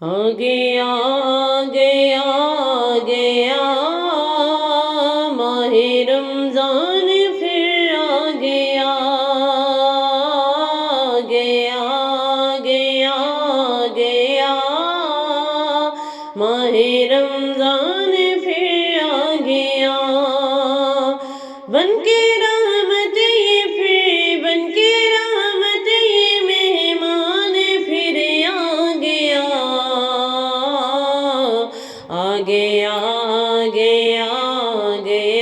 آگے آگے آگے ماہ رمضان پھر آگے آگے آگے آگے ماہ رمضان پھر آگے بن کے رحمت یہ پھر بن کے رحمت یہ مہمان پھر آگے آگے آگے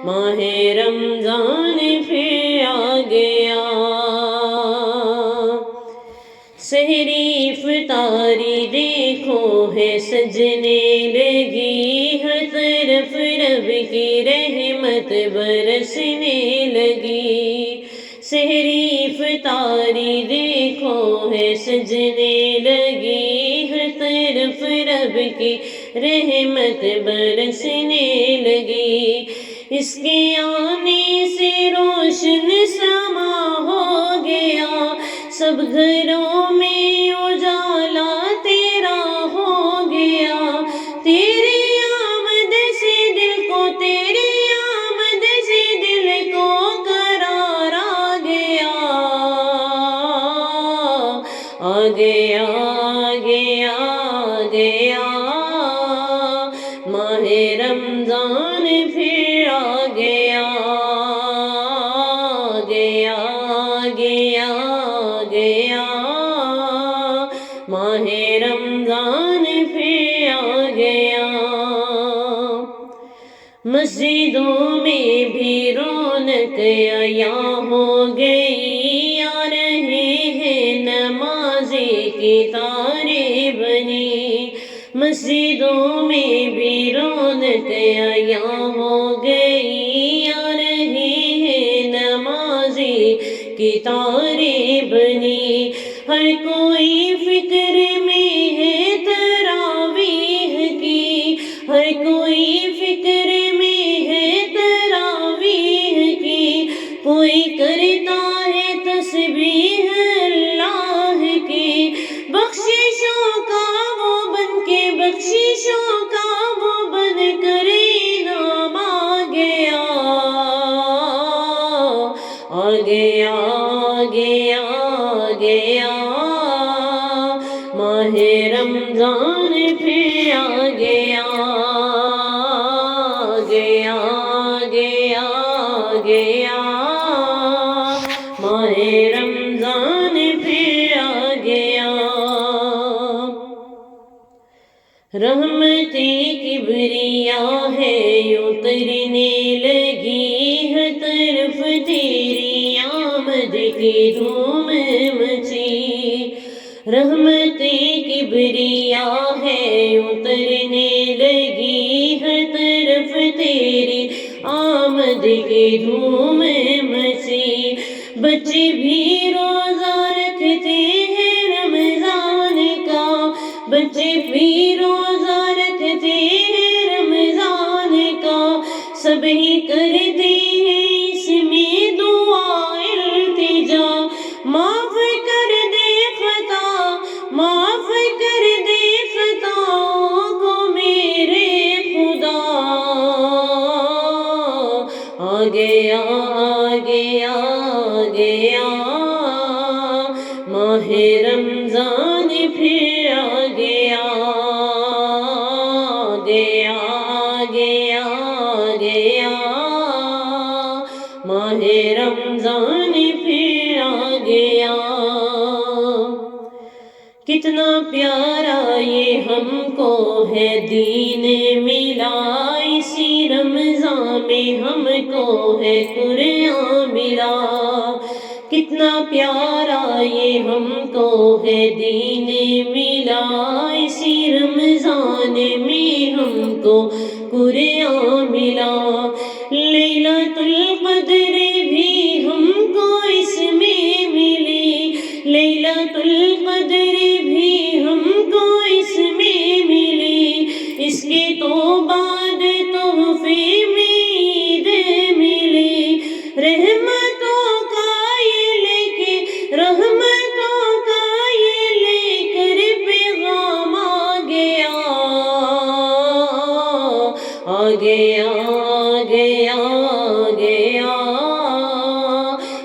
ماہ رمضان پھر آگے سحری افطاری دیکھو ہے سجنے لگی، ہر طرف رب کی رحمت برسنے لگی۔ سحری افطاری دیکھو ہے سجنے لگی، ہر طرف رب کی رحمت برسنے لگی۔ اس کے آنے سے روشن سما ہو گیا، سب گھروں میں اجالا تیرا ہو گیا۔ تیری آمد سے دل کو تیری آمد سے دل کو قرار آ گیا۔ آگے آگے آگے ماہ رمضان پھر آگے آگے آگے آگے ماہ رمضان پھر آگے مسجدوں میں بھی رونق عیاں ہو گئی، آ رہے ہیں نمازی کی تاریں بنی۔ مسجدوں میں بھی رونق عیاں ہو گئی، آ رہے ہیں نمازی کی تاریں بنی۔ ہر کوئی فکر میں ہے تراویح کی، ہر کوئی فکر میں ہے تراویح کی، کوئی کرتا ہے تسبیح اللہ کی۔ بخششوں کا وہ بن کے بخششوں کا وہ بن کر انعام آ گیا۔ آگے آگے آگے ماہ رمضان پھر آگے آگے آگے آگے ماہ رمضان پھر آگے رحمتیں کبریا ہے اترنے لگی، ہر طرف تیری آمد کی دھوم مچی۔ رحمتیں کبریا ہے اترنے لگی، ہر طرف تیری آمد کی دھوم مچی۔ بچے بھی روزہ رکھتے ہیں رمضان کا، بچے بھی روزہ رکھتے ہیں رمضان کا، سب ہی کرتے ہیں اس میں دعا التجا۔ معاف کر دے خطا، معاف کر دے خطاؤں کو میرے خدا۔ آگے آگے آگے ماہ رمضان پھر آگے آگے آگے آگے ماہ رمضان پھر آگے کتنا پیارا یہ ہم کو ہے دین ملا، اسی رمضان میں ہم کو ہے قرآن ملا۔ کتنا پیارا یہ ہم کو ہے دین ملا، اسی رمضان میں ہم کو قرآن ملا۔ لیلۃ القدر بھی ہم کو اس میں ملی، لیلۃ القدر بھی ہم کو اس میں ملی۔ اس کے تو بعد تحفے میں عید ملی، رحمتوں کا یہ لے کے رحمتوں کا یہ لے کر گیا گیا گیا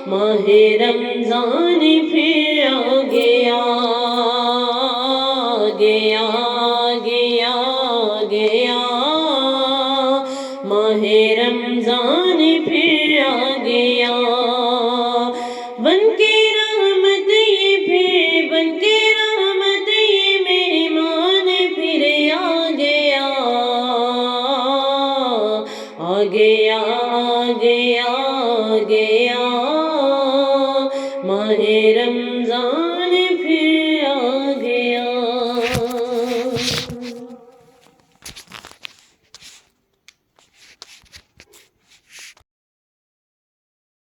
ماہ رمضان پھر آ گیا گیا گیا گیا ماہ رمضان پھر آ گیا بن کے رحمت یہ پھر بن کے رحمت یہ مہمان پھر آ گیا آ گیا آ گیا آ گیا ماہ رمضان